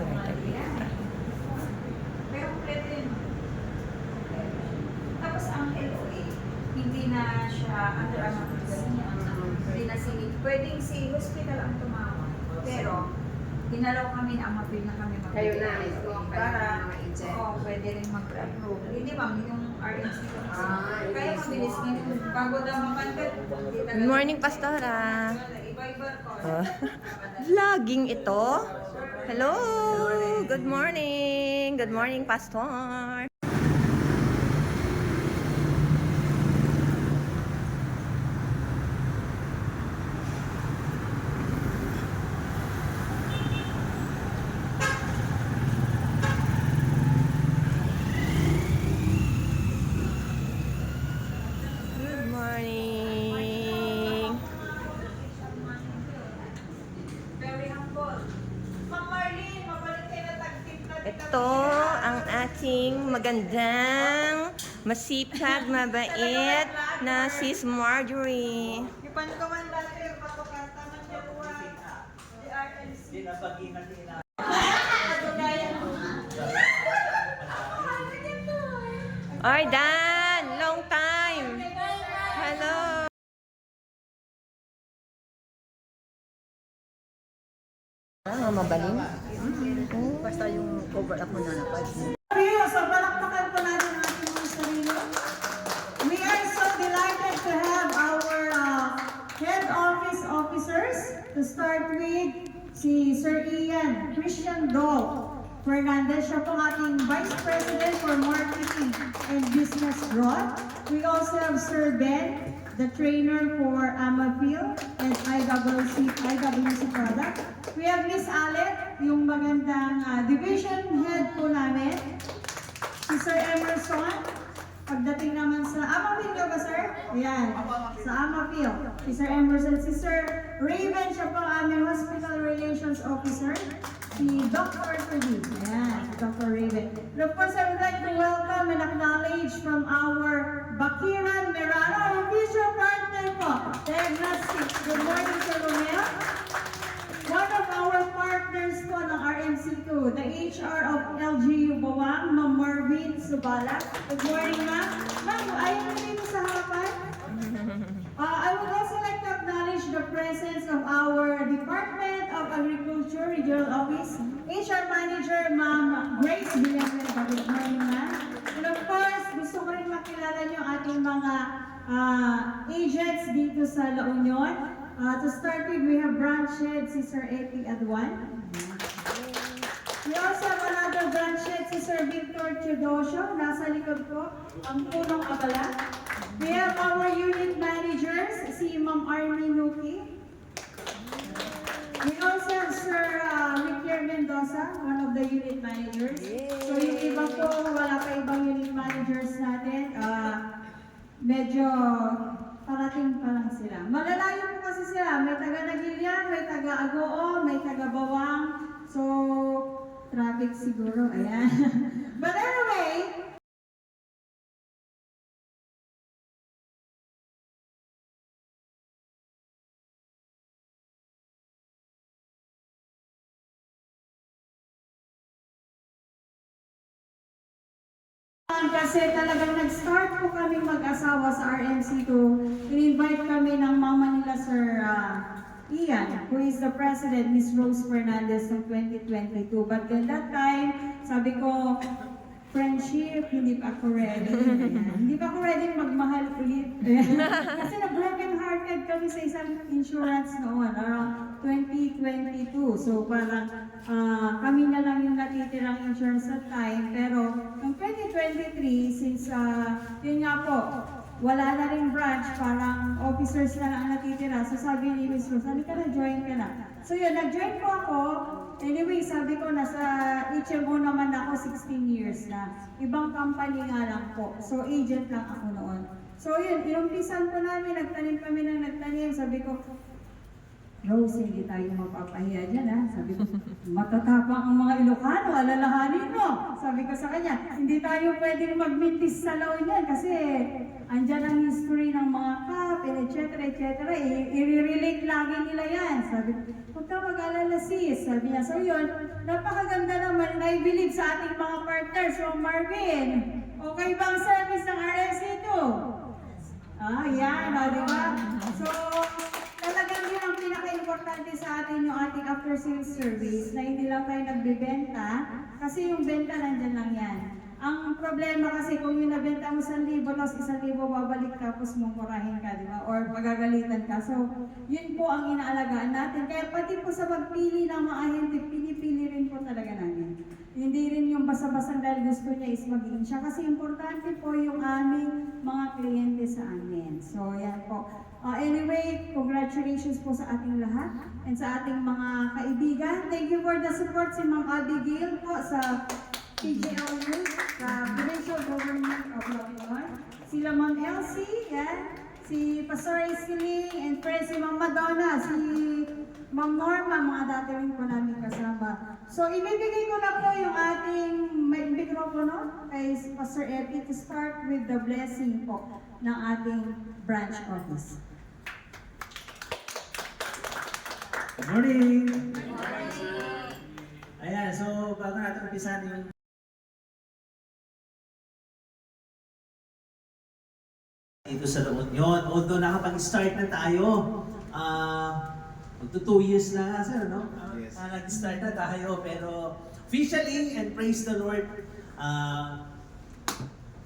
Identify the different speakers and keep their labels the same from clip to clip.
Speaker 1: interview kita.
Speaker 2: Pero kompleto yun. Tapos ang LOA, hindi na siya under hindi na pwedeng si hospital ang tumawag. Pero, dinalaw kami na amapil na kami mag-
Speaker 3: Kayo na,
Speaker 2: para
Speaker 3: mga agent.
Speaker 2: pwede rin mag-approve. Hindi ma'am, yung RNC ko. Kaya
Speaker 3: yes.
Speaker 2: mabilis ngayon. Bago daw mamandag.
Speaker 1: Good morning, Pastora.
Speaker 2: Iba-iba ko.
Speaker 1: Vlogging ito. Hello. Good morning. Good morning, Pastor. Good morning.
Speaker 2: Very humble. Ma'am Marlene, mabalik kayo na tagtip na
Speaker 1: Ito ang ating magandang, masipag, mabait na Sis Marjorie.
Speaker 2: Ipan ko man dati yung patokanta man siya buwan. Di RNC.
Speaker 1: Oy, Dan! Long time! Hello! Mabaling?
Speaker 3: Basta yung cover up mo na napad.
Speaker 2: So, palakpakan po natin ang ating mga sarili. We are so delighted to have our head office officers. To start with, si Sir Ian Christian Dole Fernandez. Siya po ating Vice President for Marketing and Business Growth. We also have Sir Ben, the trainer for Amafil and IWC product. We have Miss Alet, yung magandang division head po namin. Si Sir Emerson, pagdating naman sa Amafil ka ba, sir? Ayan, sa Amafil. Si Sir Emerson, si Sir Raven, siya po ang aming Hospital Relations Officer. Si Dr. Ferdinand, ayan, si Dr. Raven. And of course, I would like to welcome and acknowledge from our Bakiran Merano, our official partner po, Diagnostics. Good morning, Sir Romeo. One of our partners po ng RMC2, the HR of LGU Bawang, Ma'am Marvin Subala. Good morning, ma'am. Ma'am, ayaw na dito sa harapan? I would also like to acknowledge the presence of our Department of Agriculture Regional Office, HR Manager, Ma'am Grace Villanueva. Good morning, ma'am. And of course, gusto ko rin makilala niyo ating mga agents dito sa La Union. To start with, we have branch head si Sir Epi Adwan. We also have another branch head si Sir Victor Teodosio. Nasa likod ko, ang punong abala. We have our unit managers, si Ma'am Arnie Nuki. We also have Sir Riquier Mendoza, one of the unit managers. So yung iba po, wala pa ibang unit managers natin. Medyo parating pa lang sila. Malalayo po kasi sila. May taga Nagilian, may taga Agoo, may taga Bawang. So, traffic siguro. Ayan. But anyway, kasi talagang nag-start po kami mag-asawa sa RMC2. In-invite kami ng mama nila Sir Ian, who is the president, Miss Rose Fernandez ng 2022. But at that time, sabi ko, friendship, hindi pa ako ready. Hindi pa ako ready magmahal ulit. Kasi na-broken hearted kami sa isang insurance noon, around 2022. So parang kami na lang yung natitirang insurance at time. Pero noong 2023, since yun nga po, wala na rin branch, parang officers na lang ang natitira. So sabi ni Miss Rose, sabi ka na, join ka na. So yun, nag-join po ako. Anyway, sabi ko, nasa HMO naman ako 16 years na. Ibang company nga lang po. So agent lang ako noon. So yun, inumpisan po namin, nagtanim kami ng nagtanim. Sabi ko, Rose, hindi tayo mapapahiya dyan, ha? Sabi ko, matatapang ang mga Ilocano, alalahanin mo. Sabi ko sa kanya, hindi tayo pwedeng magmintis sa law niyan kasi andyan ang history ng mga cup, and et cetera, et cetera. I-relate lagi nila yan. Sabi ko, huwag ka mag-alala sis. Sabi niya, so yun, napakaganda naman, and I believe sa ating mga partners, so Marvin, okay bang service ng RFC2? Yan, di ba? So, talagang yun ang pinaka-importante sa atin yung ating after-sales service na hindi lang tayo nagbebenta kasi yung benta nandyan lang yan. Ang problema kasi kung yung nabenta mo 1,000 tapos 1,000 babalik ka tapos mumurahin ka, di ba? Or magagalitan ka. So, yun po ang inaalagaan natin. Kaya pati po sa pagpili ng mga ahente, pinipili rin po talaga namin. Hindi rin yung basa-basang dahil gusto niya is maging siya. Kasi importante po yung aming mga kliyente sa amin. So, yan po. Anyway, congratulations po sa ating lahat and sa ating mga kaibigan. Thank you for the support si Ma'am Abigail po sa PGLU, sa Provincial Government of Lacson. Sila Ma'am Elsie, yan. Si Pastor Isling, and friends si Ma'am Madonna, si Ma'am Norma, mga dati rin po namin kasama. So, ibibigay ko na po yung ating mikropono kay Pastor Epi to start with the blessing po ng ating branch office.
Speaker 4: Good morning! Ayan, so bago natin umpisan yung dito sa La Union, although nakapag-start na tayo, magto 2 years na nga sir, no?
Speaker 5: Yes.
Speaker 4: Nag-start na tayo, pero officially, and praise the Lord,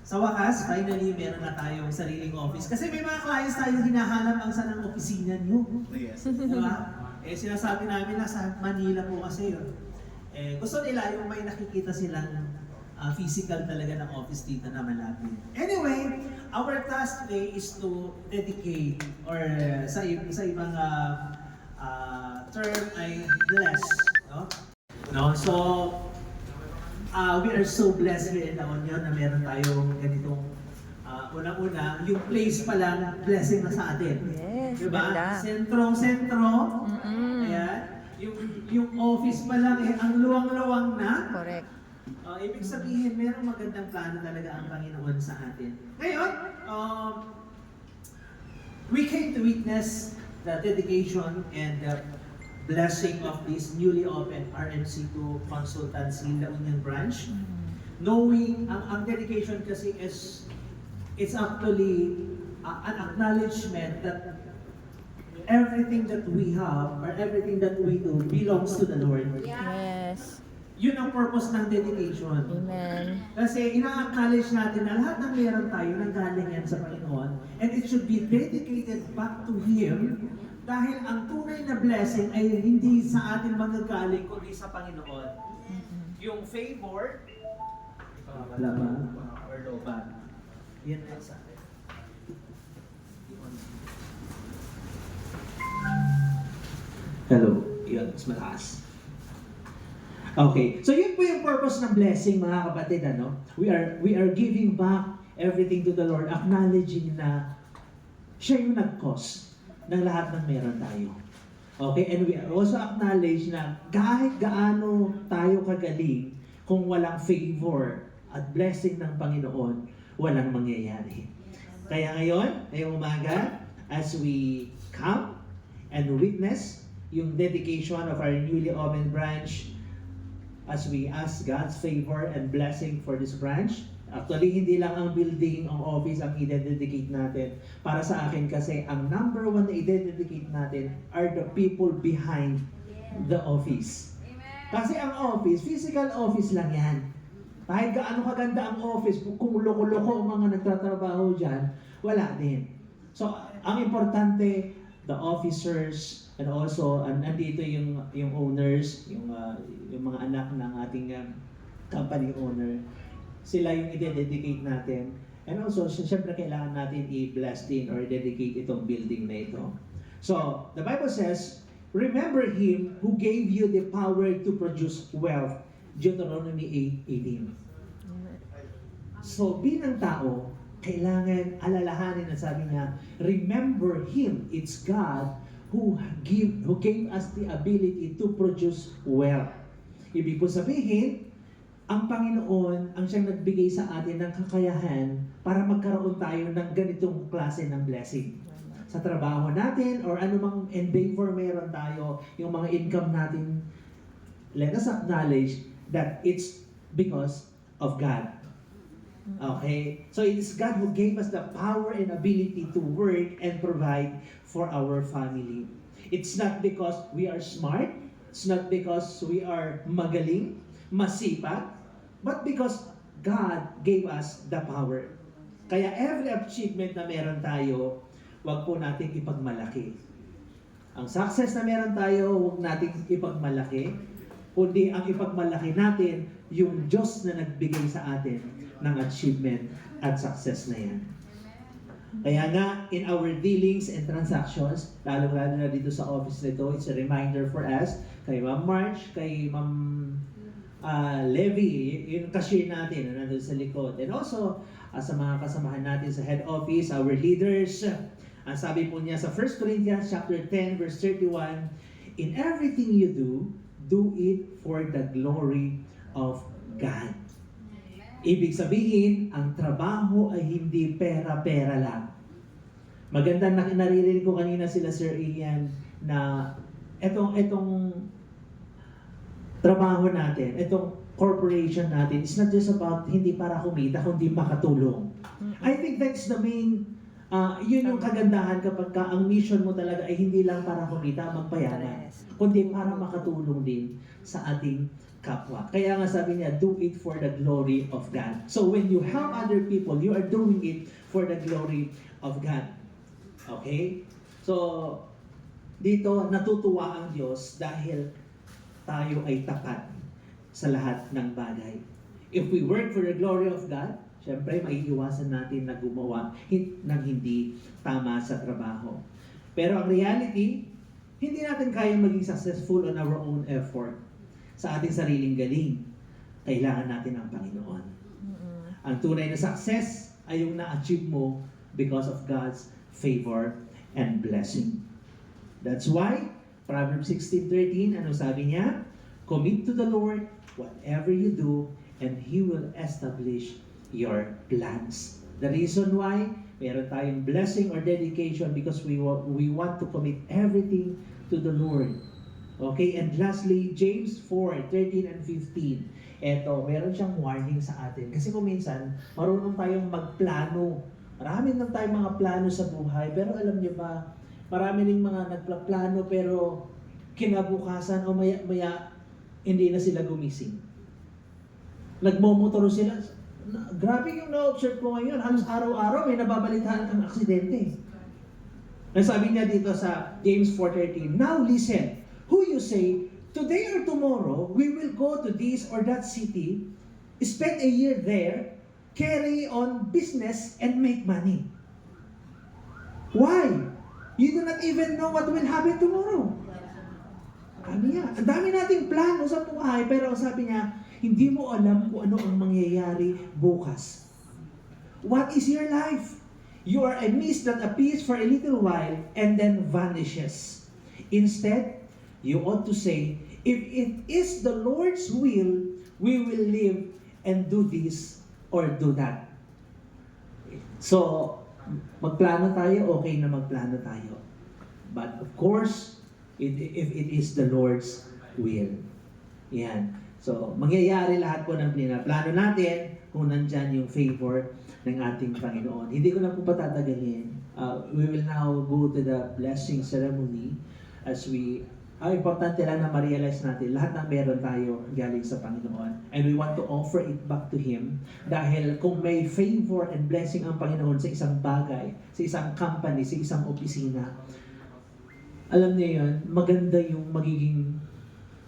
Speaker 4: sa wakas, finally, meron na tayong sariling office. Kasi may mga clients tayo hinahanap ang saan ang opisina nyo.
Speaker 5: Yes.
Speaker 4: Diba? Sinasabi namin nasa Manila po kasi yun. Gusto nila yung may nakikita silang physical talaga ng office dito na malapit. Anyway, our task today is to dedicate or sa ibang term ay bless. No? So, we are so blessed here in La Union na meron tayong ganitong unang-una, yung place pa lang, blessing na sa atin.
Speaker 1: Yes,
Speaker 4: diba?
Speaker 1: ganda.
Speaker 4: Sentro. Ayan. Yung office pa lang, ang luwang-luwang na.
Speaker 1: Correct.
Speaker 4: Ibig sabihin, merong magandang plano talaga ang Panginoon sa atin. Ngayon, we came to witness the dedication and the blessing of this newly opened RMC2 Consultancy La Union Branch. Knowing, ang dedication kasi is, it's actually an acknowledgement that everything that we have or everything that we do belongs to the Lord.
Speaker 1: Yes.
Speaker 4: Yun ang purpose ng dedication.
Speaker 1: Amen.
Speaker 4: Kasi ina-acknowledge natin na lahat ng meron tayo nanggaling yan sa Panginoon, and it should be dedicated back to Him dahil ang tunay na blessing ay hindi sa atin manggagaling kundi sa Panginoon. Yung favor, wala ba? Or loban. Yan ay sa atin. Hello. Yun, mas mataas. Okay, so yun po yung purpose ng blessing, mga kapatid, ano? We are giving back everything to the Lord, acknowledging na siya yung nag-cause ng lahat ng meron tayo. Okay, and we also acknowledge na kahit gaano tayo kagaling, kung walang favor at blessing ng Panginoon, walang mangyayari. Kaya ngayon, ngayong umaga, as we come and witness yung dedication of our newly opened branch, as we ask God's favor and blessing for this branch. Actually, hindi lang ang building, ang office ang i-dedicate natin. Para sa akin kasi, ang number one na i-dedicate natin are the people behind the office. Kasi ang office, physical office lang yan. Kahit gaano kaganda ang office, kung loko-loko ang mga nagtatrabaho dyan, wala din. So, ang importante, the officers, and also, andito yung owners, yung mga anak ng ating company owner, sila yung i-dedicate natin. And also, siyempre kailangan natin i-bless din or dedicate itong building na ito. So, the Bible says, remember Him who gave you the power to produce wealth. Deuteronomy 8:18. So, bilang tao, kailangan alalahanin na sabi niya, remember Him, it's God, who gave us the ability to produce wealth. Ibig po sabihin, ang Panginoon ang siyang nagbigay sa atin ng kakayahan para magkaroon tayo ng ganitong klase ng blessing. Sa trabaho natin or anumang endeavor meron tayo, yung mga income natin, let us acknowledge that it's because of God. Okay? So it is God who gave us the power and ability to work and provide for our family. It's not because we are smart, it's not because we are magaling, masipag, but because God gave us the power. Kaya every achievement na meron tayo, wag po nating ipagmalaki. Ang success na meron tayo, wag nating ipagmalaki, kundi ang ipagmalaki natin yung Diyos na nagbigay sa atin ng achievement at success na yan. Kaya nga, in our dealings and transactions, lalo-lalo na dito sa office nito, it's a reminder for us, kay Ma'am March, kay Ma'am Levy, yung cashier natin na nandun sa likod. And also, sa mga kasamahan natin sa head office, our leaders, ang sabi po niya sa 1 Corinthians chapter 10, verse 31, in everything you do it for the glory of God. Ibig sabihin, ang trabaho ay hindi pera-pera lang. Maganda na naririnig ko kanina sila Sir Ian na etong trabaho natin, itong corporation natin, it's not just about hindi para kumita, kundi makatulong. I think that's the main, yun yung kagandahan kapag ang mission mo talaga ay hindi lang para kumita, magpayaman, kundi para makatulong din sa ating kapwa. Kaya nga sabi niya, do it for the glory of God. So when you help other people, you are doing it for the glory of God. Okay? So, dito natutuwa ang Diyos dahil tayo ay tapat sa lahat ng bagay. If we work for the glory of God, syempre maiiwasan natin na gumawa ng hindi tama sa trabaho. Pero ang reality, hindi natin kayang maging successful on our own effort sa ating sariling galing. Kailangan natin ang Panginoon. Ang tunay na success ay yung na-achieve mo because of God's favor and blessing. That's why, Proverbs 16:13, ano sabi niya? Commit to the Lord whatever you do, and He will establish your plans. The reason why meron tayong blessing or dedication because we want to commit everything to the Lord. Okay, and lastly, James 4:13 and 15. Eto, meron siyang warning sa atin. Kasi kung minsan, marunong tayong magplano. Marami lang tayong mga plano sa buhay. Pero alam niyo ba, marami ning mga nagplaplano pero kinabukasan o maya hindi na sila gumising. Nagmomotor sila. Grabe yung na-observe ko ngayon. Halos araw-araw may nababalitaan kang aksidente. Nasabi niya dito sa James 4:13, now listen, who you say, today or tomorrow, we will go to this or that city, spend a year there, carry on business, and make money. Why? You do not even know what will happen tomorrow. Sabi niya, ang dami nating plano sa buhay, pero sabi niya, hindi mo alam kung ano ang mangyayari bukas. What is your life? You are a mist that appears for a little while and then vanishes. Instead, you ought to say, if it is the Lord's will, we will live and do this or do that. So, magplano tayo, okay na magplano tayo. But of course, if it is the Lord's will. Yan. So, mangyayari lahat po ng plano natin kung nandyan yung favor ng ating Panginoon. Hindi ko na po patatagalin. We will now go to the blessing ceremony as we importante lang na ma-realize natin lahat ng meron tayo galing sa Panginoon. And we want to offer it back to Him dahil kung may favor and blessing ang Panginoon sa isang bagay, sa isang company, sa isang opisina, alam niyo yun, maganda yung magiging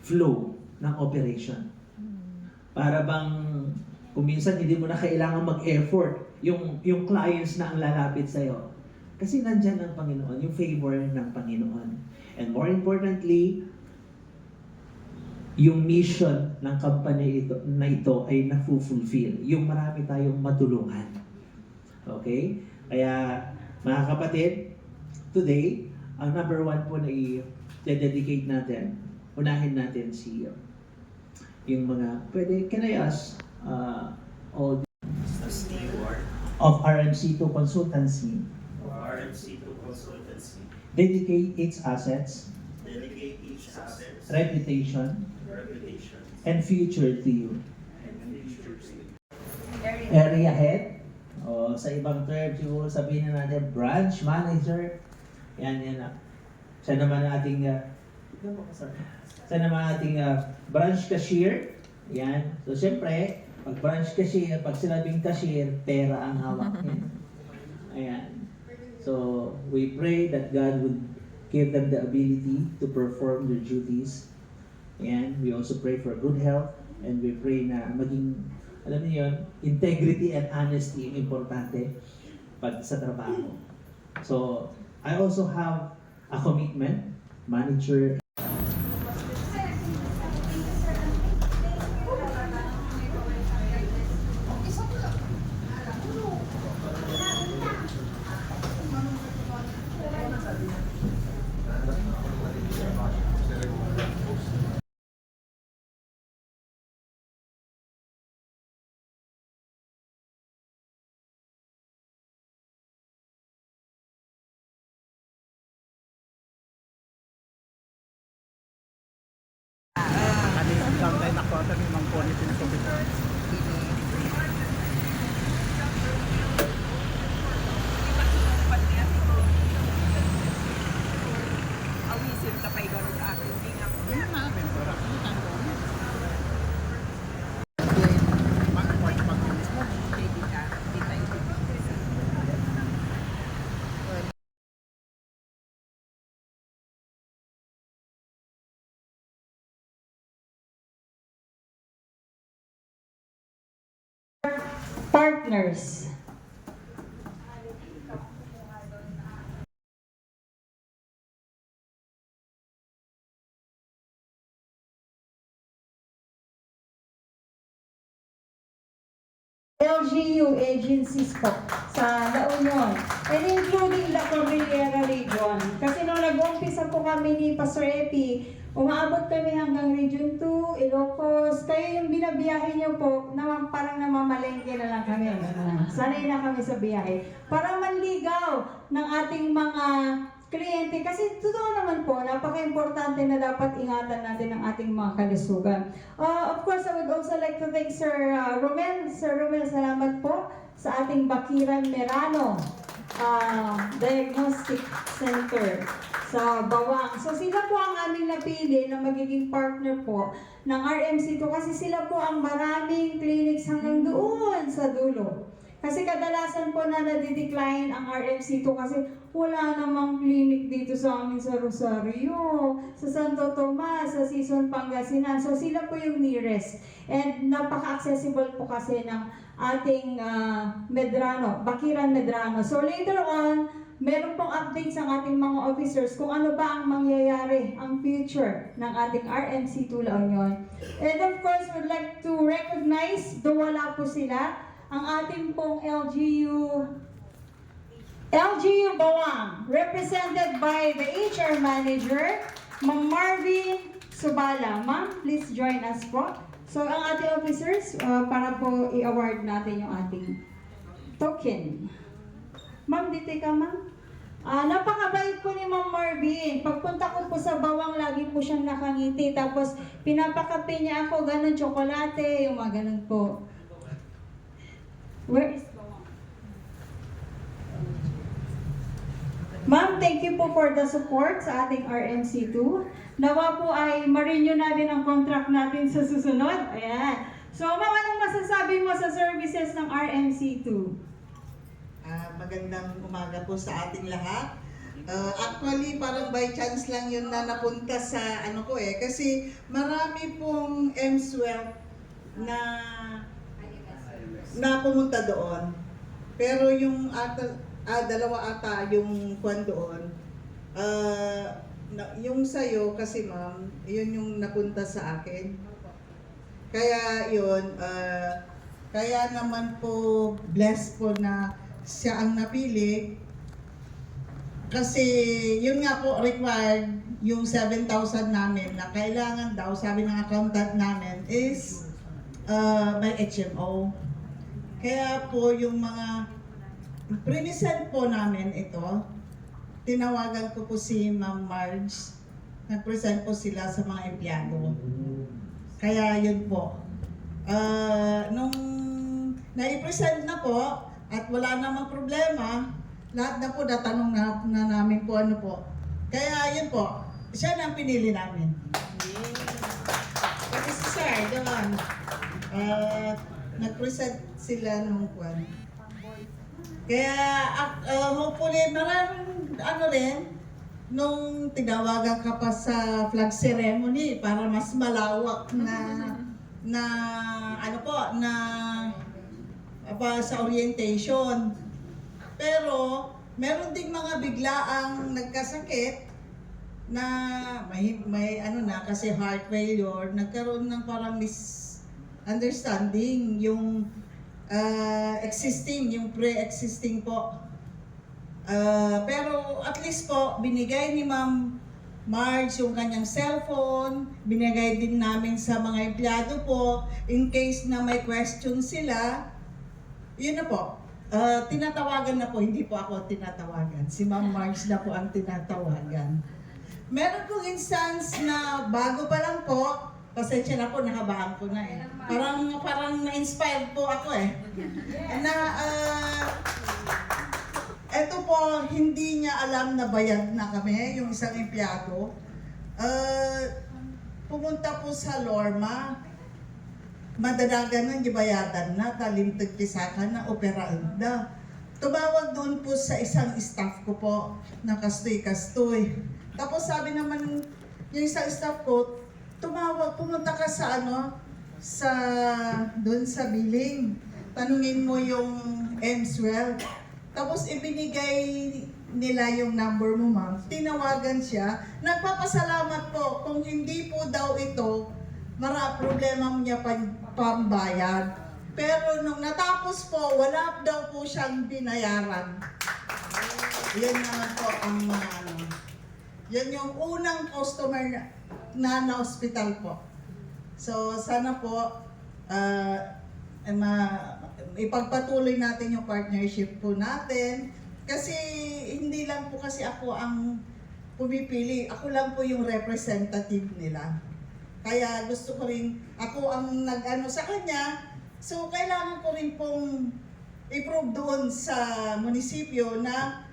Speaker 4: flow ng operation. Para bang kung minsan hindi mo na kailangan mag-effort yung clients na ang lalapit sa'yo. Kasi nandyan ang Panginoon, yung favor ng Panginoon. And more importantly, yung mission ng company na ito ay na-fulfill. Yung marami tayong matulungan. Okay? Kaya, mga kapatid, today, ang number one po na i-dedicate natin, unahin natin si yung mga, can I ask all
Speaker 5: Steward
Speaker 4: of RMC2 Consultancy
Speaker 5: of RMC to Consultancy,
Speaker 4: dedicate its assets,
Speaker 5: delegate each assets,
Speaker 4: reputation,
Speaker 5: reputation,
Speaker 4: and future to you.
Speaker 5: and futures.
Speaker 4: Area head, o sa ibang term siguro sabihin na natin branch manager. Yan na. Siya naman ating branch cashier. Yan. So siyempre, pag branch cashier, pag sinabing cashier, pera ang hawak niya. Ayan. So we pray that God would give them the ability to perform their duties. And we also pray for good health, and we pray na maging, alam niyo yun, integrity and honesty ang importante pag sa trabaho. So, I also have a commitment, manager.
Speaker 6: Kami sometimes ako at ang imang poni pinasabit.
Speaker 3: Awisin ka pa igarot ako. Hindi nga po. Hindi ka. Hindi tayo.
Speaker 2: Partners. LGU agencies po sa La Union and including La Cordillera Region. Kasi nung nag-umpisa po kami ni Pastor Epi, umaabot kami hanggang Region 2, Ilocos. Kaya yung binabiyahe niyo po, parang namamalengke na lang kami. Sanay na kami sa biyahe. Para manligaw ng ating mga kliyente. Kasi totoo naman po, napaka-importante na dapat ingatan natin ang ating mga kalusugan. Of course, I would also like to thank Sir Romel. Sir Romel, salamat po sa ating Bakiran Merano Diagnostic Center sa Bawang. So sila po ang aming napili na magiging partner po ng RMC2 kasi sila po ang maraming clinics hanggang doon sa dulo. Kasi kadalasan po na nadidecline ang RMC2 kasi wala namang clinic dito sa amin sa Rosario, sa Santo Tomas, sa Sison, Pangasinan. So sila po yung nearest. And napaka-accessible po kasi ng ating Medrano, Bakiran Medrano. So later on, meron pong updates ang ating mga officers kung ano ba ang mangyayari, ang future ng ating RMC2 La Union. And of course, we'd like to recognize, do wala po sila, ang ating pong LGU Bawang, represented by the HR Manager, Ma'am Marvin Subala. Ma'am, please join us po. So, ang ating officers, para po i-award natin yung ating token. Ma'am, dito ka, ma'am. Napakabait po ni Ma'am Marvin. Pagpunta ko po sa Bawang, lagi po siyang nakangiti. Tapos, pinapakape niya ako, ganun, tsokolate, yung mga ganun po. Where is Bawang? Ma'am, thank you po for the support sa ating RMC2. Nawa po ay ma-renew natin ang contract natin sa susunod. Ayan. So, ma'am, anong masasabi mo sa services ng RMC2?
Speaker 7: Magandang umaga po sa ating lahat. Actually, parang by chance lang yun na napunta sa ano ko kasi marami pong M12 na pumunta doon. Pero yung dalawa ata yung kwan doon. Yung sayo kasi ma'am, yun yung napunta sa akin. Kaya yun, kaya naman po blessed po na siya ang napili. kasi yun nga po required yung 7,000 namin na kailangan daw, sabi ng accountant namin, is may HMO. Kaya po yung mga present po namin ito, tinawagan ko po si Ma'am Marge, nag-present po sila sa mga empleyado. Kaya yun po. Nung nai-present na po at wala namang problema, lahat na po natanong na namin po ano po. Kaya yun po, siya na ang pinili namin. Kasi si Sir, doon, nag-present sila nung kwan. Kaya hopefully maraming ano rin, nung tinawagan ka pa sa flag ceremony para mas malawak na ano po, na sa orientation. Pero meron ding mga biglaang nagkasakit na may ano na kasi heart failure, nagkaroon ng parang misunderstanding yung existing, yung pre-existing po. Pero at least po binigay ni Ma'am Marge yung kanyang cellphone, binigay din namin sa mga empleyado po in case na may question sila. Yun na po. Tinatawagan na po, hindi po ako tinatawagan. Si Ma'am Marge na po ang tinatawagan. Meron pong instance na bago pa lang po, pasensya na po, nahabaan ko na eh. Parang na-inspired po ako eh. Na, eto po, hindi niya alam na bayad na kami, yung isang empleyado. Pumunta po sa Lorma, madadagan ng gibayadan na, talimtag pisakan na operaan na. Tumawag doon po sa isang staff ko po, na kastoy-kastoy. Tapos sabi naman yung isang staff ko, pumunta ka sa doon sa billing. Tanungin mo yung MSwell. Tapos ibinigay nila yung number mo, ma'am. Tinawagan siya. Nagpapasalamat po kung hindi po daw ito, problema niya pambayad. Pero nung natapos po, wala daw po siyang binayaran. Yan naman po ang mga yan yung unang customer na hospital po. So sana po ipagpatuloy natin yung partnership po natin. Kasi hindi lang po kasi ako ang pumipili. Ako lang po yung representative nila. Kaya gusto ko rin, ako ang nag-ano sa kanya, so kailangan ko rin pong i-prove doon sa munisipyo na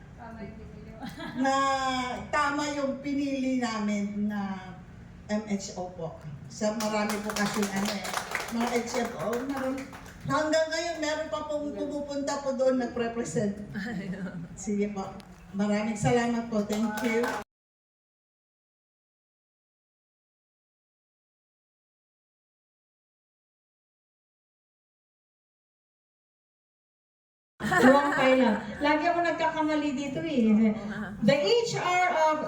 Speaker 7: tama yung pinili namin na MHO po. Sa marami po kasi mga HFO, hanggang ngayon meron pa pong pumupunta po doon nagre-represent. Sige po. Maraming salamat po. Thank you.
Speaker 2: Wrong tayo lang. Lagi ako nagkakamali dito eh. The HR of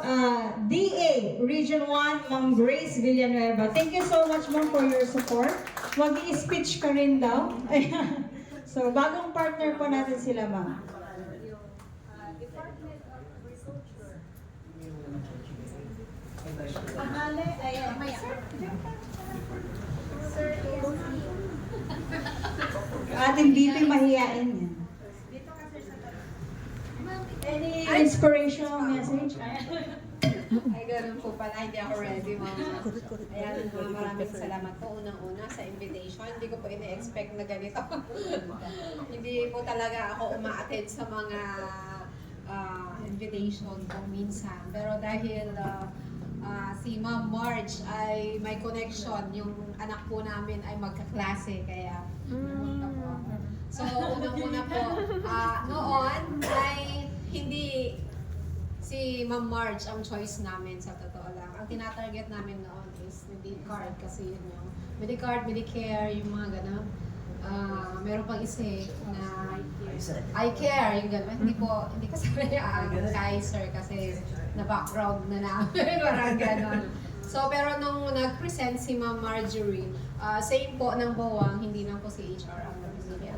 Speaker 2: DA Region 1, Ma'am Grace Villanueva. Thank you so much, Ma'am, for your support. Mag-i-speech ka rin daw. So, bagong partner po natin sila, Ma'am. Ating BP mahihain yan. Any inspirational message?
Speaker 8: Ay, ganun po pala. Hindi ako ready, mama. Ayan, maraming salamat po unang-una sa invitation. Hindi ko po ina-expect na ganito. Hindi po talaga ako uma-attend sa mga invitation kung minsan. Pero dahil si Ma'am Marge ay may connection, yung anak po namin ay magkaklase, kaya pumunta po ako. So, unang-una po, noon ay hindi si Ma'am Marge ang choice namin sa totoo lang. Ang tinatarget namin noon is Medicard kasi yun yung Medicard, Medicare, yung mga gano'n. Meron pang isa na I care, yung gano'n. Hindi kasama yung Kaiser kasi na background na namin, parang gano'n. So, pero nung nag-present si Ma'am Marjorie, same po ng Bawang, hindi lang po si HR ang nagbibigay.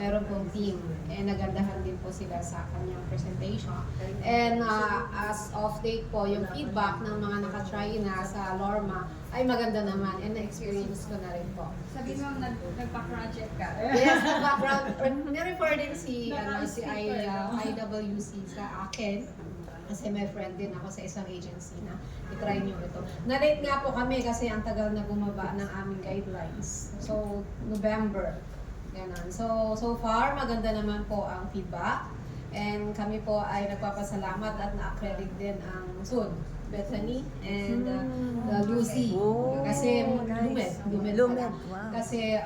Speaker 8: Meron pong team. Nagandahan din po sila sa kanyang presentation. And as of date po, yung feedback ng mga nakatry na sa Lorma ay maganda naman and na-experience ko na rin po.
Speaker 3: Sabi mo, nagpa-project ka.
Speaker 8: Yes, background. Nirefer din si IWC sa akin. Kasi may friend din ako sa isang agency na itry nyo ito. Na-rate nga po kami kasi ang tagal na bumaba ng aming guidelines. So, November. Ganon. So far, maganda naman po ang feedback. And kami po ay nagpapasalamat at na-accredit din ang SUD, Bethany, and Lucy. Kasi Lumed pala.
Speaker 1: Wow.
Speaker 8: Kasi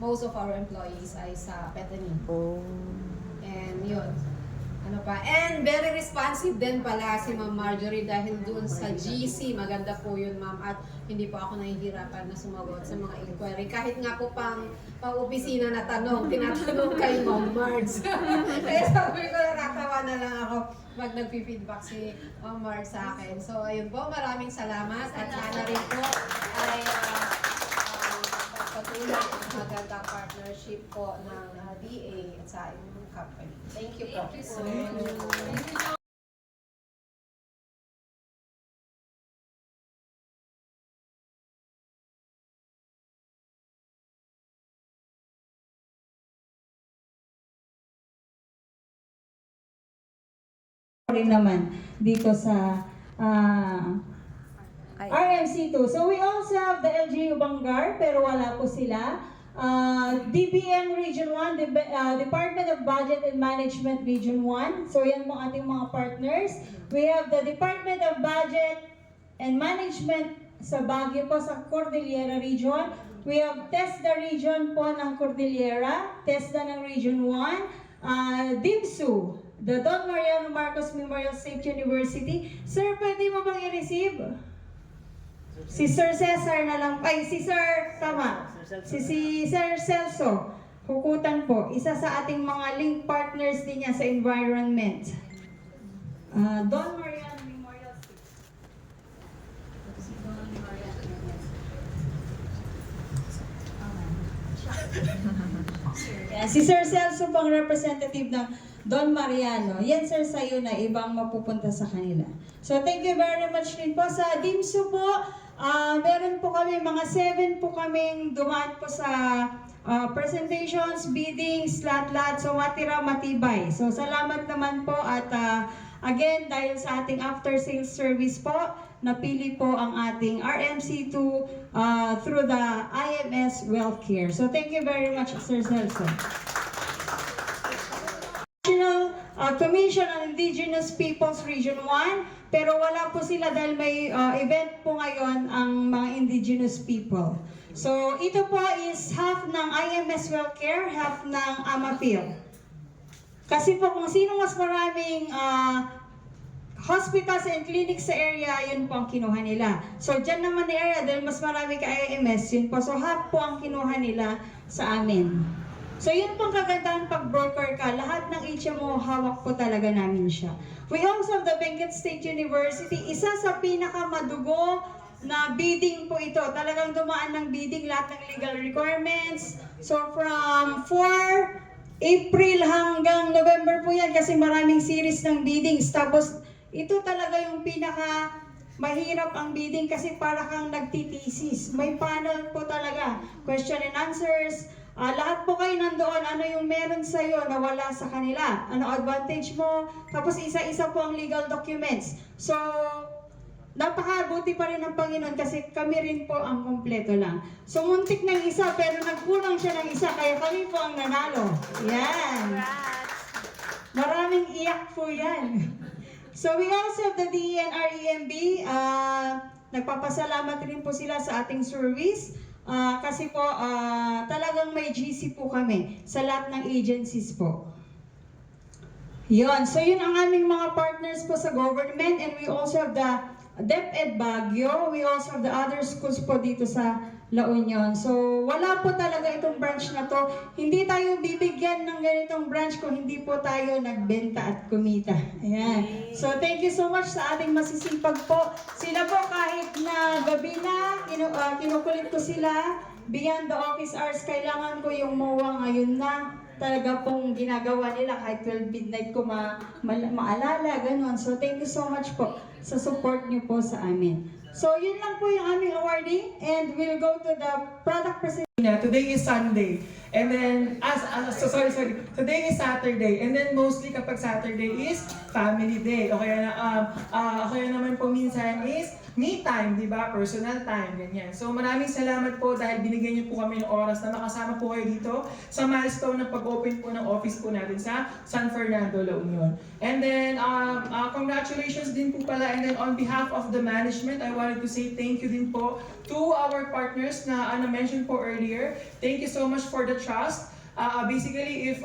Speaker 8: most of our employees ay sa Bethany.
Speaker 1: Oh.
Speaker 8: And yun. And very responsive din pala si Ma'am Marjorie dahil doon sa GC. Maganda po yun, ma'am. At hindi po ako nahihirapan na sumagot sa mga inquiry. Kahit nga po pang-opisina na tanong, tinatanong kay Ma'am Marge. Kaya sabi ko, nakakawa na lang ako pag nagpi-feedback si Ma'am Marge sa akin. So, ayun po. Maraming salamat. At sana rin po ay patuloy ang magandang partnership po ng DA at sa inyong company. Thank you po.
Speaker 2: rin naman dito sa RMC2. So we also have the LGU Bangar, pero wala po sila. DBM Region 1, Department of Budget and Management Region 1. So yan po ating mga partners. We have the Department of Budget and Management sa Baguio po sa Cordillera Region. We have TESDA Region po ng Cordillera, TESDA ng Region 1, DIMSU, the Don Mariano Marcos Memorial State University. Sir, pwede mo bang i-receive? Si Sir Cesar na lang. Ay, si Sir, tama. Si Sir Celso. Hukutan po. Isa sa ating mga link partners din niya sa environment. Don Mariano Memorial State. Yan, si Sir Celso pang representative ng Don Mariano. Yan sir sa'yo na ibang mapupunta sa kanila. So thank you very much rin po. Sa DIMSU po, meron po kami, mga 7 po kaming dumaan po sa presentations, biddings, lahat-lahat. So matira, matibay. So salamat naman po at again, dahil sa ating after-sales service po, napili po ang ating RMC2 through the IMS Wellcare. So thank you very much, Sir Celso. National Commission on Indigenous Peoples Region 1, pero wala po sila dahil may event po ngayon ang mga indigenous people. So ito po is half ng IMS Wellcare, half ng AMAPIL. Kasi po kung sino mas maraming hospitals and clinics sa area, yun po ang kinuha nila. So dyan naman na area, dahil mas marami ka IMS, yun po. So half po ang kinuha nila sa amin. So yun pong kagandahan pag broker ka, lahat ng HMO hawak po talaga namin siya. We also have the Benguet State University, isa sa pinakamadugo na bidding po ito. Talagang dumaan ng bidding lahat ng legal requirements. So from 4 April hanggang November po yan kasi maraming series ng biddings. Tapos ito talaga yung pinaka mahirap ang bidding kasi para kang nagtitisis. May panel po talaga, question and answers. Lahat po kayo nandoon, ano yung meron sa'yo na wala sa kanila? Ano advantage mo? Tapos isa-isa po ang legal documents. So, napakabuti pa rin ng Panginoon kasi kami rin po ang kompleto lang. So, muntik ng isa pero nagkulang siya ng isa kaya kami po ang nanalo. Yan. Maraming iyak po yan. So, we also have the DENR-EMB. Nagpapasalamat rin po sila sa ating service. Kasi po talagang may GC po kami sa lahat ng agencies po. Yun. So yun ang aming mga partners po sa government and we also have the DepEd Baguio. We also have the other schools po dito sa La Union. So wala po talaga itong branch na to. Hindi tayo bibigyan ng ganitong branch kung hindi po tayo nagbenta at kumita. Ayan. So thank you so much sa ating masisipag po. Sila po kahit na gabi na, kinukulit ko sila.
Speaker 9: beyond the office hours, kailangan ko yung MOA ngayon na talaga pong ginagawa nila kahit 12 midnight ko maalala, ganun. So thank you so much po sa support niyo po sa amin. So yun lang po yung aming awarding and we'll go to the product presentation.
Speaker 10: Today is Sunday. And then, sorry. Today is Saturday. And then mostly kapag Saturday is family day. O kaya naman po minsan is me time, di ba? Personal time, ganyan. So maraming salamat po dahil binigyan niyo po kami ng oras na makasama po kayo dito sa milestone ng pag-open po ng office po natin sa San Fernando, La Union. And then, congratulations din po pala. And then on behalf of the management, I wanted to say thank you din po to our partners na na-mention po earlier. Thank you so much for the trust. Basically, if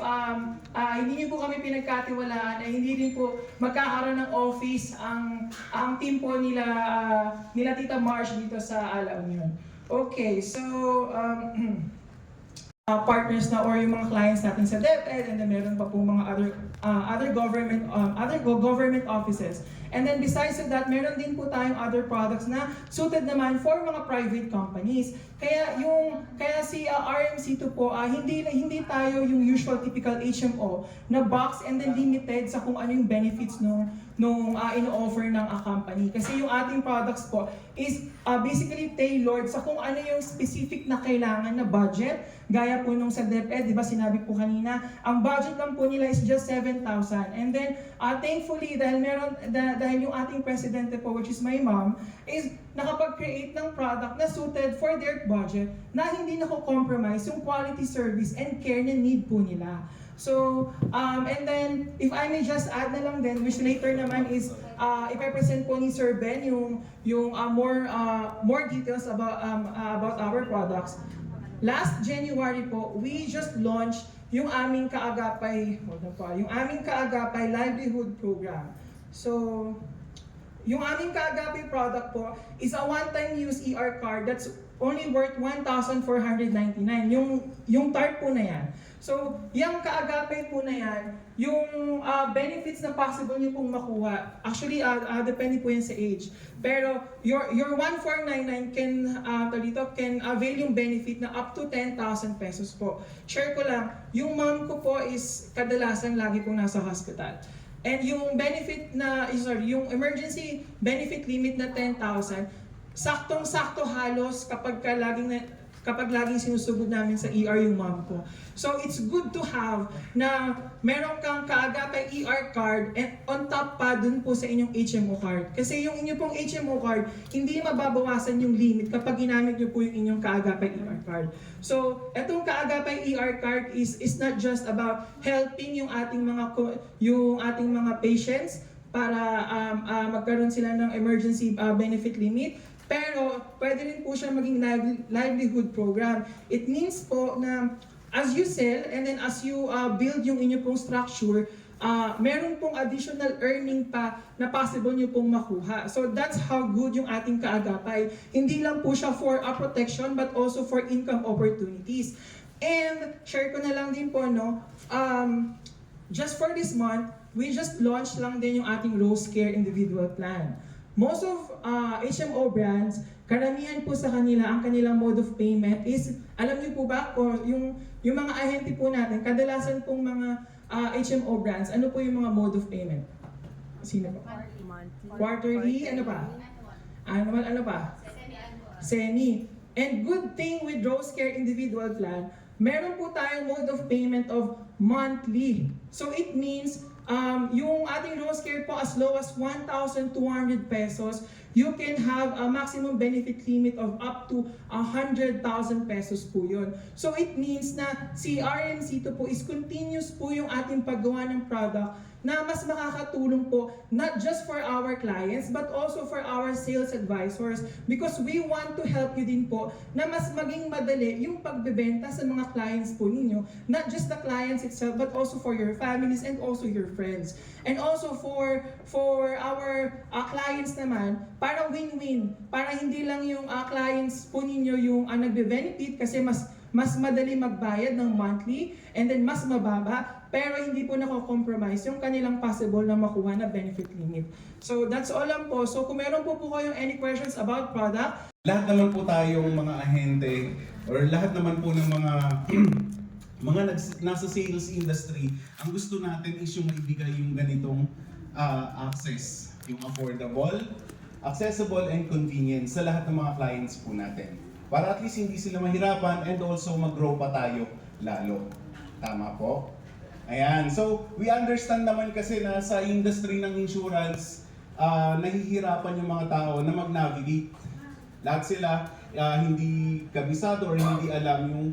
Speaker 10: hindi niyo po kami pinagkatiwalaan, ay hindi rin po magkakaroon ng office ang team po nila Tita Marsh dito sa La Union. Okay, so partners na or yung mga clients natin sa DepEd, and then meron pa po mga other government offices. And then besides of that, meron din po tayong other products na suited naman for mga private companies. Kaya si RMC2 po, hindi tayo yung usual typical HMO na box and then limited sa kung ano yung benefits nung ino-offer ng company. Kasi yung ating products po is basically tailored sa kung ano yung specific na kailangan na budget. Gaya po nung sa DepEd, di ba sinabi po kanina, ang budget lang po nila is just 7,000. And then thankfully dahil yung ating presidente po, which is my mom, is nakapag-create ng product na suited for their budget na hindi nako-compromise yung quality service and care na need po nila. So, and then, if I may just add na lang din, which later naman is, ipapresent po ni Sir Ben yung more details about our products. Last January po, we just launched yung aming Kaagapay livelihood program. So, yung aming Kaagapay product po is a one-time use ER card that's only worth 1,499. Yung TARP po na yan. So, yung Kaagapay po na yan, yung benefits na possible nyo pong makuha, actually, depende po yan sa age. Pero, your 1,499 can avail yung benefit na up to 10,000 pesos po. Share ko lang, yung mom ko po is kadalasan lagi pong nasa hospital. And yung yung emergency benefit limit na 10,000, saktong-sakto halos kapag laging sinusugod namin sa ER yung mom ko. So it's good to have na meron kang Kaagapay ER card and on top pa dun po sa inyong HMO card. Kasi yung inyong pong HMO card, hindi mababawasan yung limit kapag ginamit nyo po yung inyong Kaagapay ER card. So etong Kaagapay ER card is not just about helping yung ating mga patients para magkaroon sila ng emergency benefit limit. Pero pwede rin po siya maging livelihood program. It means po na as you sell and then as you build yung inyo pong structure, meron pong additional earning pa na possible nyo pong makuha. So that's how good yung ating Kaagapay. Hindi lang po siya for protection but also for income opportunities. And share ko na lang din po, just for this month, we just launched lang din yung ating Rose Care Individual Plan. Most of HMO brands, karamihan po sa kanila, ang kanilang mode of payment is, alam niyo po ba, o yung mga ahente po natin, kadalasan pong mga HMO brands, ano po yung mga mode of payment? Sino po? Quarterly, ano pa? Ano pa? Semi. And good thing with Rose Care Individual Plan, meron po tayong mode of payment of monthly. So it means, yung ating Rose Care po as low as 1,200 pesos, you can have a maximum benefit limit of up to 100,000 pesos po yun. So it means na si RMC2 po is continuous po yung ating paggawa ng product na mas makakatulong po not just for our clients but also for our sales advisors because we want to help you din po na mas maging madali yung pagbebenta sa mga clients po ninyo, not just the clients itself but also for your families and also your friends. And also for our clients naman, para win-win, para hindi lang yung clients po ninyo yung nagbe-benefit kasi mas madali magbayad ng monthly and then mas mababa pero hindi po nako-compromise yung kanilang possible na makuha na benefit limit. So that's all lang po. So kung meron po kayong any questions about product,
Speaker 11: lahat naman po tayong mga ahente or lahat naman po ng mga nasa sales industry, ang gusto natin is yung maibigay yung ganitong access, yung affordable, accessible, and convenient sa lahat ng mga clients po natin. Para at least hindi sila mahirapan and also mag-grow pa tayo lalo. Tama po? Ayan, so we understand naman kasi na sa industry ng insurance, nahihirapan yung mga tao na mag-navigate. Lahat sila hindi kabisado or hindi alam yung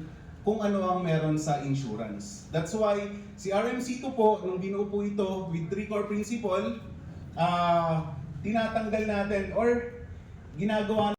Speaker 11: kung ano ang meron sa insurance. That's why si RMC2 po, nung binuo po ito with 3 core principle, tinatanggal natin or ginagawa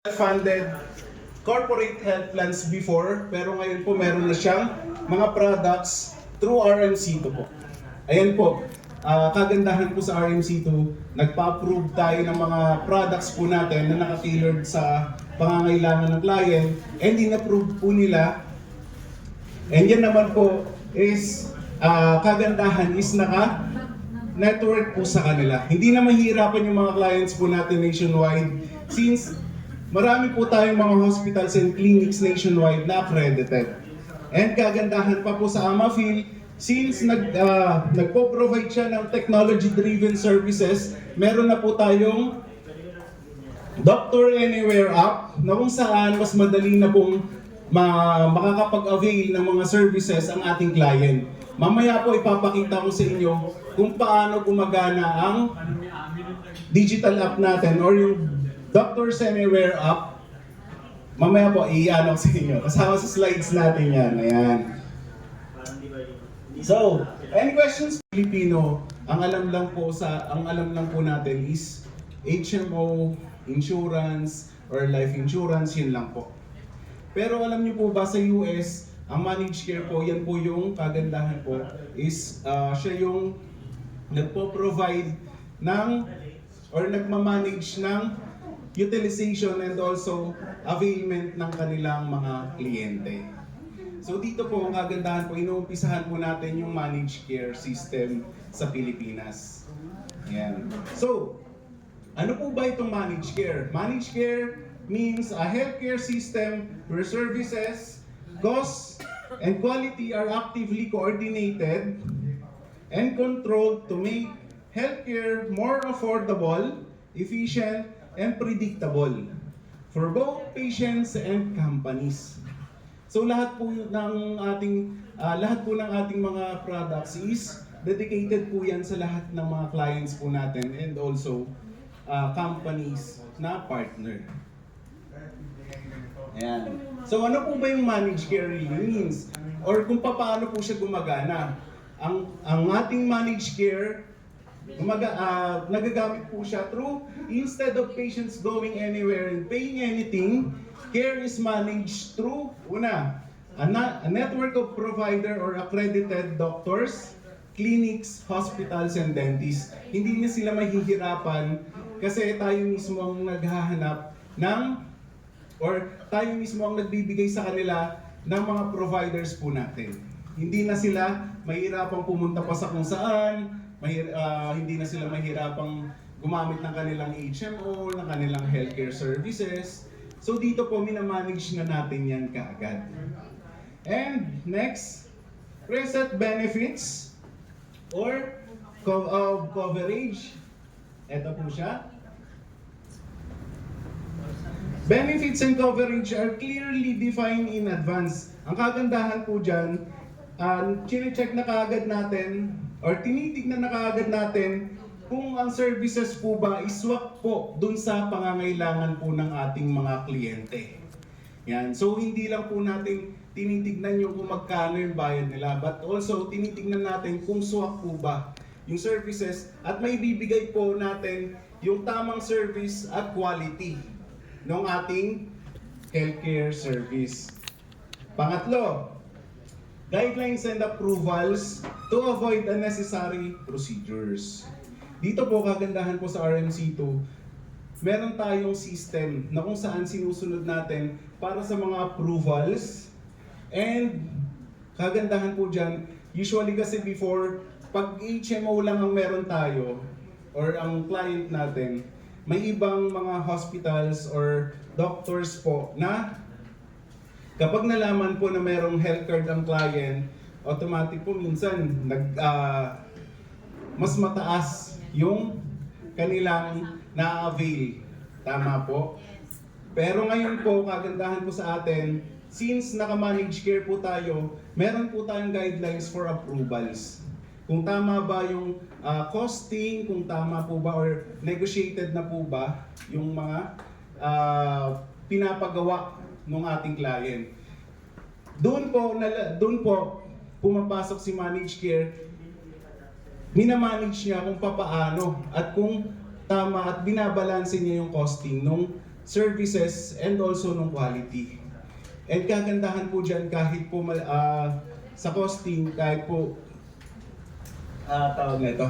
Speaker 11: funded corporate health plans before, pero ngayon po meron na siyang mga products through RMC2 po. Ayan po, kagandahan po sa RMC2, nagpa-approve tayo ng mga products po natin na naka-tailored sa pangangailangan ng client, and in-approve po nila. And yan naman po is, kagandahan is naka-network po sa kanila. Hindi na mahirapan yung mga clients po natin nationwide since marami po tayong mga hospitals and clinics nationwide na accredited. And kagandahan pa po sa Amafil, since nagpo-provide siya ng technology-driven services, meron na po tayong Doctor Anywhere app na kung saan mas madali na pong makakapag-avail ng mga services ang ating client. Mamaya po ipapakita ko sa inyo kung paano gumagana ang digital app natin or yung Doctor's Anywhere app. Mamaya po i-ano sa inyo. Kasama sa slides natin yan. Ayan. So, any questions? Filipino, ang alam lang po natin is HMO, insurance, or life insurance, yun lang po. Pero alam niyo po ba sa US, ang managed care po, yan po yung kagandahan po, is siya yung nagpo-provide ng or nagmamanage ng utilization and also availment ng kanilang mga kliyente. So dito po, ang kagandahan po, inuumpisahan po natin yung managed care system sa Pilipinas. Ayan. So, ano po ba itong managed care? Managed care means a healthcare system where services, costs, and quality are actively coordinated and controlled to make healthcare more affordable, efficient, and predictable for both patients and companies. So lahat po ng ating mga products is dedicated po yan sa lahat ng mga clients po natin and also companies na partner. Ayan. So ano po ba yung managed care really means? Or kung paano po siya gumagana? Ang ating managed care, nagagamit po siya through, instead of patients going anywhere and paying anything, care is managed through, a network of provider or accredited doctors, clinics, hospitals, and dentists. Hindi na sila mahihirapan kasi tayo mismo ang naghahanap or tayo mismo ang nagbibigay sa kanila ng mga providers po natin. Hindi na sila mahirapang pumunta pa sa kung saan, hindi na sila mahirapang gumamit ng kanilang HMO, ng kanilang healthcare services. So dito po, minamanage na natin yan kaagad. And next, preset benefits or coverage. Ito po siya. Benefits and coverage are clearly defined in advance. Ang kagandahan po dyan, chine-check na kaagad natin or tinitignan na kaagad natin kung ang services po ba iswak po dun sa pangangailangan po ng ating mga kliyente. Yan. So hindi lang po natin tinitignan yung kung magkano yung bayad nila, but also tinitignan natin kung swak po ba yung services at may bibigay po natin yung tamang service at quality ng ating healthcare service. Pangatlo, guidelines and approvals to avoid unnecessary procedures. Dito po, kagandahan po sa RMC2, meron tayong system na kung saan sinusunod natin para sa mga approvals. And kagandahan po dyan, usually kasi before, pag HMO lang ang meron tayo or ang client natin, may ibang mga hospitals or doctors po na kapag nalaman po na merong health card ang client, automatic po minsan mas mataas yung kanilang na-avail. Tama po? Pero ngayon po, kagandahan po sa atin, since naka-managed care po tayo, meron po tayong guidelines for approvals. Kung tama ba yung costing, kung tama po ba or negotiated na po ba yung mga pinapagawa ng ating client. Doon po pumapasok si managed care, minamanage niya kung papaano at kung tama at binabalanse niya yung costing ng services and also ng quality. And kagandahan po dyan kahit po sa costing, kahit po tawag na ito,